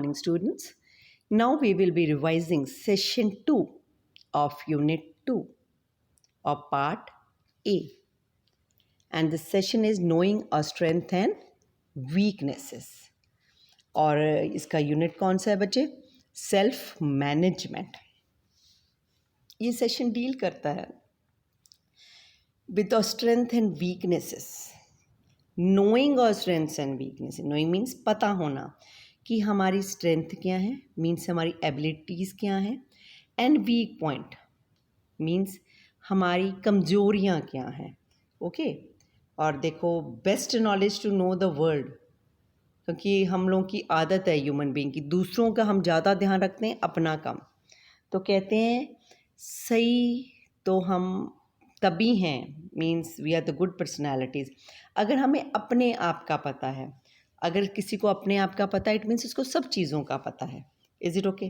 Morning, students. Now we will be revising session 2 of unit 2 of part A. And the session is knowing our strength and weaknesses. और इसका unit कौन सा है बच्चे? Self management. ये session deal करता है with our strength and weaknesses. Knowing our strengths and weaknesses. Knowing means पता होना कि हमारी स्ट्रेंथ क्या है, मीन्स हमारी एबिलिटीज़ क्या हैं, एंड वीक पॉइंट मीन्स हमारी कमज़ोरियाँ क्या हैं. ओके. और देखो, best knowledge to know the world, क्योंकि हम लोगों की आदत है ह्यूमन बीइंग की दूसरों का हम ज़्यादा ध्यान रखते हैं, अपना कम. तो कहते हैं सही तो हम तभी हैं, means we are the good personalities, अगर हमें अपने आप का पता है. अगर किसी को अपने आप का पता है, इट मीन्स उसको सब चीज़ों का पता है. Is it okay?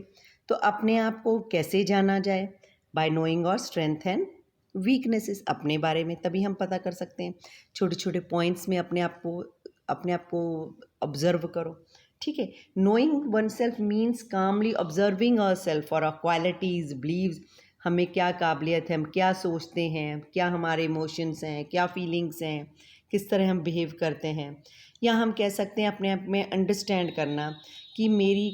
तो अपने आप को कैसे जाना जाए? बाय नोइंग और स्ट्रेंथ एंड वीकनेसेस. अपने बारे में तभी हम पता कर सकते हैं. छोटे छोटे पॉइंट्स में अपने आप को ऑब्जर्व करो. ठीक है. Knowing one self means calmly observing our self और आवर क्वालिटीज़, बिलीव्स. हमें क्या काबिलियत है, हम क्या सोचते हैं, क्या हमारे इमोशंस हैं, क्या फीलिंग्स हैं, किस तरह हम बिहेव करते हैं. या हम कह सकते हैं अपने आप में अंडरस्टैंड करना कि मेरी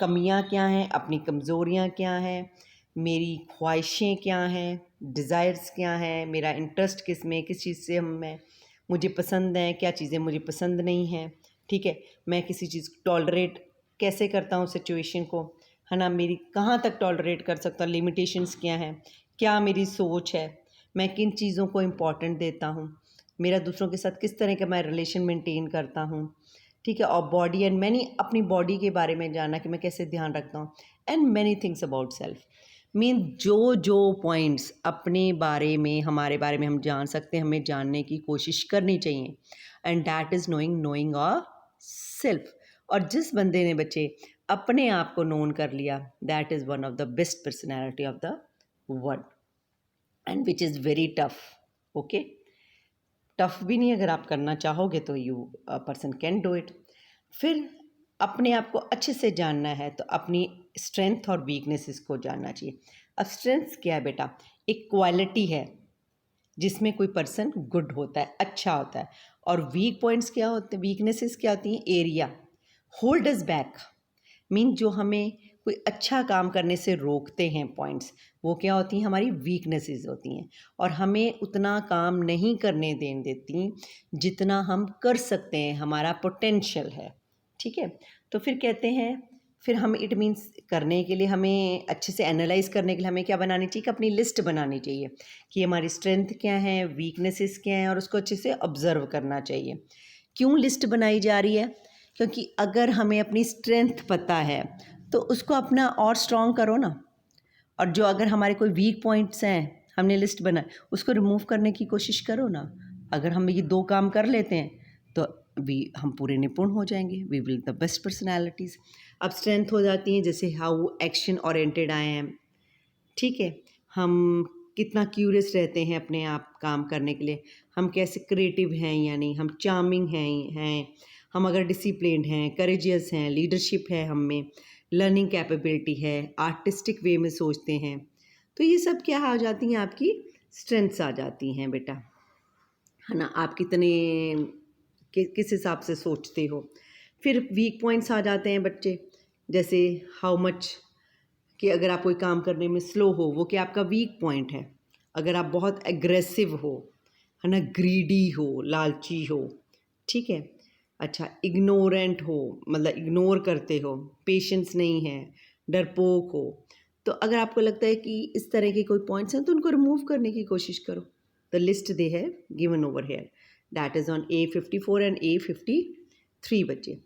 कमियां क्या हैं, अपनी कमज़ोरियां क्या हैं, मेरी ख्वाहिशें क्या हैं, डिज़ायर्स क्या हैं, मेरा इंटरेस्ट किस में, किस चीज़ से मुझे पसंद है, क्या चीज़ें मुझे पसंद नहीं हैं. ठीक है. मैं किसी चीज़ को टॉलरेट कैसे करता हूँ सिचुएशन को, है ना, मेरी कहाँ तक टॉलरेट कर सकता हूँ, लिमिटेशंस क्या हैं, क्या मेरी सोच है, मैं किन चीज़ों को इम्पॉर्टेंट देता हूँ, मेरा दूसरों के साथ किस तरह का मैं रिलेशन मेंटेन करता हूँ. ठीक है. और बॉडी एंड मैनी, अपनी बॉडी के बारे में जानना कि मैं कैसे ध्यान रखता हूँ, and many things about self. Mean जो पॉइंट्स अपने बारे में, हमारे बारे में हम जान सकते हैं, हमें जानने की कोशिश करनी चाहिए. एंड दैट इज़ नोइंग और सेल्फ. और जिस बंदे ने बच्चे अपने आप को नोन कर लिया, that is one of the best personality of the world, and which is very tough. Okay. Tough भी नहीं, अगर आप करना चाहोगे तो you person can do it. फिर अपने आप को अच्छे से जानना है तो अपनी स्ट्रेंथ और वीकनेसेस को जानना चाहिए. अब स्ट्रेंथ क्या है बेटा? एक क्वालिटी है जिसमें कोई पर्सन गुड होता है, अच्छा होता है. और वीक पॉइंट्स क्या होते हैं, वीकनेसेस क्या होती हैं? Area hold us back, mean जो हमें कोई अच्छा काम करने से रोकते हैं पॉइंट्स, वो क्या होती हैं? हमारी वीकनेसेस होती हैं, और हमें उतना काम नहीं करने देती जितना हम कर सकते हैं, हमारा पोटेंशियल है. ठीक है. तो फिर कहते हैं, फिर हम इट मीन्स करने के लिए, हमें अच्छे से एनालाइज करने के लिए हमें क्या बनानी चाहिए? कि अपनी लिस्ट बनानी चाहिए कि हमारी स्ट्रेंथ क्या है, वीकनेसेस क्या हैं, और उसको अच्छे से ऑब्जर्व करना चाहिए. क्यों लिस्ट बनाई जा रही है? क्योंकि अगर हमें अपनी स्ट्रेंथ पता है तो उसको अपना और स्ट्रॉन्ग करो ना. और जो अगर हमारे कोई वीक पॉइंट्स हैं, हमने लिस्ट बनाए, उसको रिमूव करने की कोशिश करो ना. अगर हम ये 2 काम कर लेते हैं तो हम पूरे निपुण हो जाएंगे. We will the best personalities. अब स्ट्रेंथ हो जाती हैं जैसे how action oriented I am. ठीक है. हम कितना क्यूरियस रहते हैं अपने आप काम करने के लिए, हम कैसे क्रिएटिव हैं या नहीं, हम चार्मिंग हैं, हम अगर डिसिप्लिन्ड हैं, करेजियस हैं, लीडरशिप है हम में, लर्निंग कैपेबिलिटी है, आर्टिस्टिक वे में सोचते हैं. तो ये सब क्या आ जाती हैं? आपकी स्ट्रेंथ्स आ जाती हैं बेटा, है ना. आप कितने किस हिसाब से सोचते हो. फिर वीक पॉइंट्स आ जाते हैं बच्चे, जैसे हाउ मच, कि अगर आप कोई काम करने में स्लो हो, वो क्या आपका वीक पॉइंट है. अगर आप बहुत एग्रेसिव हो, है ना, ग्रीडी हो, लालची हो. ठीक है. अच्छा, इग्नोरेंट हो, मतलब इग्नोर करते हो, पेशेंस नहीं है, डरपोक हो. तो अगर आपको लगता है कि इस तरह के कोई पॉइंट्स हैं तो उनको रिमूव करने की कोशिश करो. द लिस्ट दे है given over here, that is on A54 and A53 बच्चे.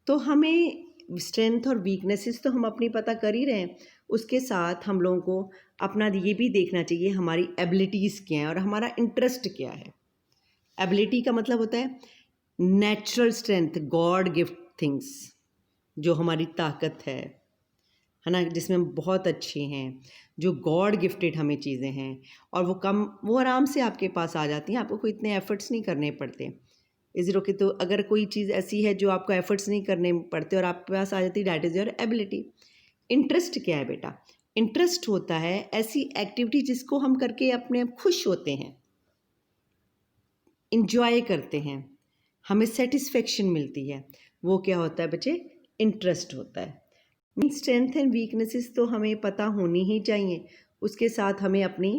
तो हमें स्ट्रेंथ और वीकनेसेस तो हम अपनी पता कर ही रहे हैं, उसके साथ हम लोगों को अपना ये भी देखना चाहिए हमारी एबिलिटीज़ क्या हैं और हमारा इंटरेस्ट क्या है. एबिलिटी का मतलब होता है natural strength, God gift things, जो हमारी ताकत है ना, जिसमें हम बहुत अच्छे हैं, जो गॉड गिफ्टेड हमें चीज़ें हैं, और वो आराम से आपके पास आ जाती हैं, आपको कोई इतने एफर्ट्स नहीं करने पड़ते. Is it okay? तो अगर कोई चीज़ ऐसी है जो आपको एफर्ट्स नहीं करने पड़ते और आपके पास आ जाती, that is your ability. Interest क्या है बेटा? इंटरेस्ट होता है ऐसी एक्टिविटी जिसको हम करके अपने आप खुश होते हैं, इंजॉय करते हैं, हमें सेटिस्फेक्शन मिलती है, वो क्या होता है बच्चे? इंटरेस्ट होता है। मीन स्ट्रेंथ एंड वीकनेसेस तो हमें पता होनी ही चाहिए, उसके साथ हमें अपनी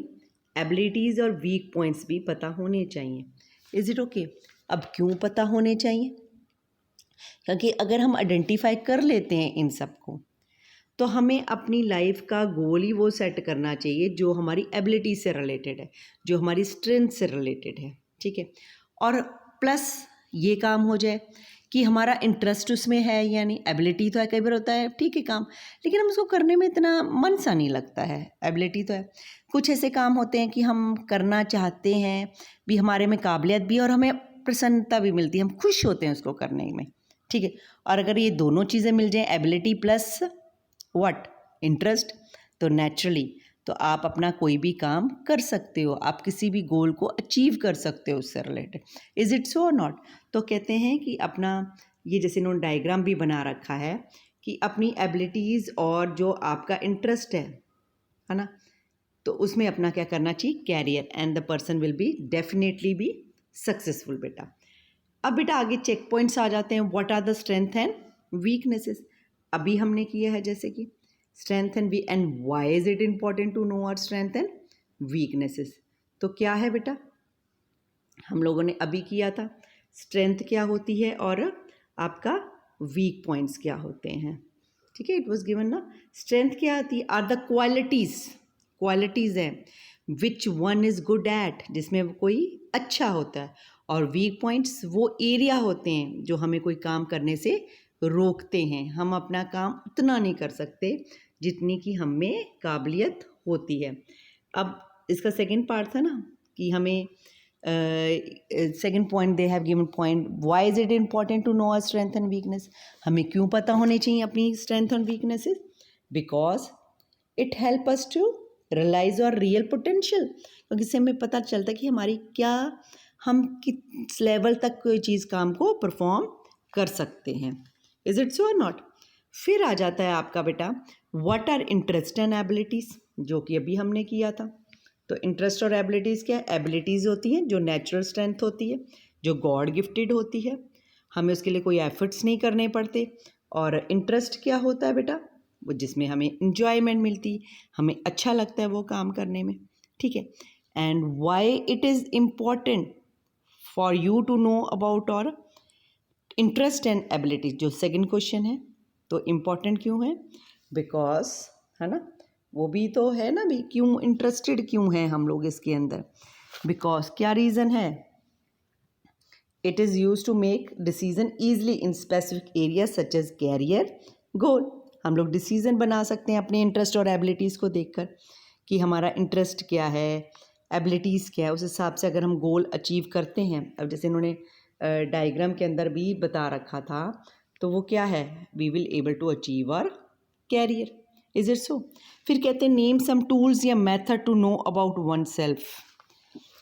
एबिलिटीज़ और वीक पॉइंट्स भी पता होने चाहिए। Is it okay? अब क्यों पता होने चाहिए? क्योंकि अगर हम आइडेंटिफाई कर लेते हैं इन सब को, तो हमें अपनी लाइफ का गोल ही वो सेट करना चाहिए जो हमारी एबिलिटी से रिलेटेड है, जो हमारी स्ट्रेंथ से रिलेटेड है, ठीक है? और प्लस ये काम हो जाए कि हमारा इंटरेस्ट उसमें है, यानी एबिलिटी तो है, कई बार होता है ठीक है काम, लेकिन हम उसको करने में इतना मन सा नहीं लगता है। एबिलिटी तो है, कुछ ऐसे काम होते हैं कि हम करना चाहते हैं भी, हमारे में काबिलियत भी और हमें प्रसन्नता भी मिलती है, हम खुश होते हैं उसको करने में, ठीक है? और अगर ये दोनों चीज़ें मिल जाएँ, एबिलिटी प्लस व्हाट? इंटरेस्ट, तो नेचुरली तो आप अपना कोई भी काम कर सकते हो, आप किसी भी गोल को अचीव कर सकते हो उससे रिलेटेड। इज़ इट सो और नॉट? तो कहते हैं कि अपना ये जैसे इन्होंने डायग्राम भी बना रखा है कि अपनी एबिलिटीज़ और जो आपका इंटरेस्ट है ना, तो उसमें अपना क्या करना चाहिए? Career, and the person will be definitely be successful बेटा। अब बेटा आगे चेक पॉइंट्स आ जाते हैं, what are the strength and weaknesses. अभी हमने किया है जैसे कि strength and why is it important to know our strength and weaknesses. तो क्या है बेटा, हम लोगों ने अभी किया था स्ट्रेंथ क्या होती है और आपका वीक पॉइंट्स क्या होते हैं, ठीक है? इट वाज गिवन ना। स्ट्रेंथ क्या आती है? आर द क्वालिटीज़ है which one is good at, जिसमें वो कोई अच्छा होता है। और वीक पॉइंट्स वो एरिया होते हैं जो हमें कोई काम करने से रोकते हैं, हम अपना काम उतना नहीं कर सकते जितनी कि हम में काबिलियत होती है। अब इसका सेकंड पार्ट था ना कि हमें second point they have given point, why is it important to know our strength and weakness. हमें क्यों पता होने चाहिए अपनी strength and weaknesses? Because it help us to realize our real potential, क्योंकि इससे हमें पता चलता है कि हमारी क्या, हम किस लेवल तक कोई चीज़ काम को परफॉर्म कर सकते हैं। इज इट सो और नॉट? फिर आ जाता है आपका बेटा what are interest and abilities, जो कि अभी हमने किया था। तो इंटरेस्ट और एबिलिटीज़ क्या है? एबिलिटीज़ होती हैं जो नेचुरल स्ट्रेंथ होती है, जो गॉड गिफ्टेड होती है, हमें उसके लिए कोई एफर्ट्स नहीं करने पड़ते। और इंटरेस्ट क्या होता है बेटा? वो जिसमें हमें इंजॉयमेंट मिलती, हमें अच्छा लगता है वो काम करने में, ठीक है? And why it is important for you to know about our interest and ability, जो सेकंड क्वेश्चन है, तो इम्पॉर्टेंट क्यों है? बिकॉज, है ना, वो भी तो है ना भी, क्यों इंटरेस्टेड क्यों हैं हम लोग इसके अंदर? बिकॉज क्या रीज़न है? It is use to make decision easily in specific area such as career goal. हम लोग डिसीजन बना सकते हैं अपने इंटरेस्ट और एबिलिटीज़ को देखकर कि हमारा इंटरेस्ट क्या है, एबिलिटीज़ क्या है, उस हिसाब से अगर हम गोल अचीव करते हैं। अब जैसे इन्होंने डायग्राम के अंदर भी बता रखा था, तो वो क्या है? We will able to achieve our career. Is it so? फिर कहते हैं नेम सम टूल्स या method to know about one self.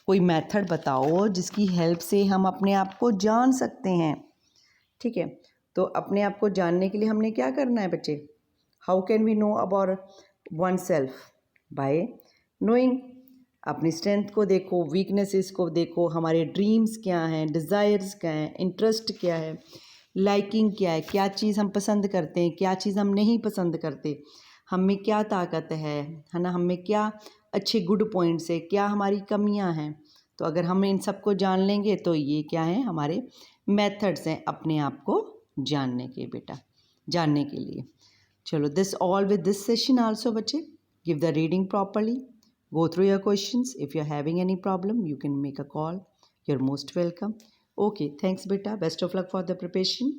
कोई मेथड बताओ जिसकी हेल्प से हम अपने आप को जान सकते हैं, ठीक है? तो अपने आप को जानने के लिए हमने क्या करना है बच्चे? How can we know about one self? By knowing. अपनी स्ट्रेंथ को देखो, वीकनेसेस को देखो, हमारे ड्रीम्स क्या हैं, डिज़ायर्स क्या हैं, इंटरेस्ट क्या है, लाइकिंग क्या है, क्या चीज़ हम पसंद करते हैं, क्या चीज़ हम नहीं पसंद करते, हम में क्या ताकत है ना, हम में क्या अच्छे गुड पॉइंट्स है, क्या हमारी कमियां हैं। तो अगर हम इन सबको जान लेंगे तो ये क्या है? हमारे मेथड्स हैं अपने आप को जानने के बेटा, जानने के लिए। चलो, this all with this session also बच्चे, give the reading properly, go through your questions. If you're having any problem, you can make a call. You're most welcome. Okay, thanks beta. Best of luck for the preparation.